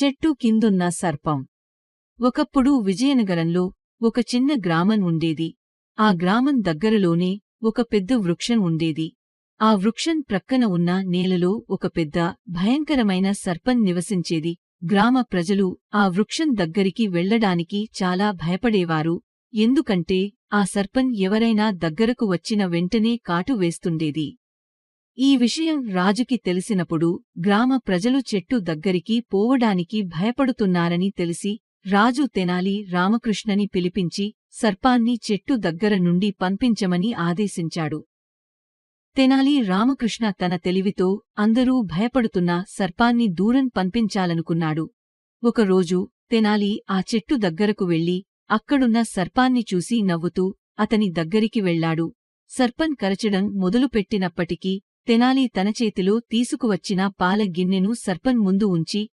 చెట్టు కిందున్న సర్పం. ఒకప్పుడు విజయనగరంలో ఒక చిన్న గ్రామం ఉండేది. ఆ గ్రామం దగ్గరలోనే ఒక పెద్ద వృక్షం ఉండేది. ఆ వృక్షం ప్రక్కన ఉన్న నేలలో ఒక పెద్ద, భయంకరమైన సర్పం నివసించేది. గ్రామ ప్రజలు ఆ వృక్షం దగ్గరికి వెళ్లడానికి చాలా భయపడేవారు. ఎందుకంటే ఆ సర్పం ఎవరైనా దగ్గరకు వచ్చిన వెంటనే కాటు వేస్తుండేది. ఈ విషయం రాజుకి తెలిసినప్పుడు గ్రామ ప్రజలు చెట్టు దగ్గరికి పోవడానికి భయపడుతున్నారని తెలిసి రాజు తెనాలి రామకృష్ణని పిలిపించి సర్పాన్ని చెట్టు దగ్గర నుండి పంపించమని ఆదేశించాడు. తెనాలి రామకృష్ణ తన తెలివితో అందరూ భయపడుతున్న సర్పాన్ని దూరం పంపించాలనుకున్నాడు. ఒకరోజు తెనాలి ఆ చెట్టు దగ్గరకు వెళ్లి అక్కడున్న సర్పాన్ని చూసి నవ్వుతూ అతని దగ్గరికి వెళ్లాడు. సర్పం కరచడం మొదలుపెట్టినప్పటికీ తెనాలి తన చేతిలో తీసుకువచ్చిన పాల గిన్నెను సర్పం ముందు ఉంచి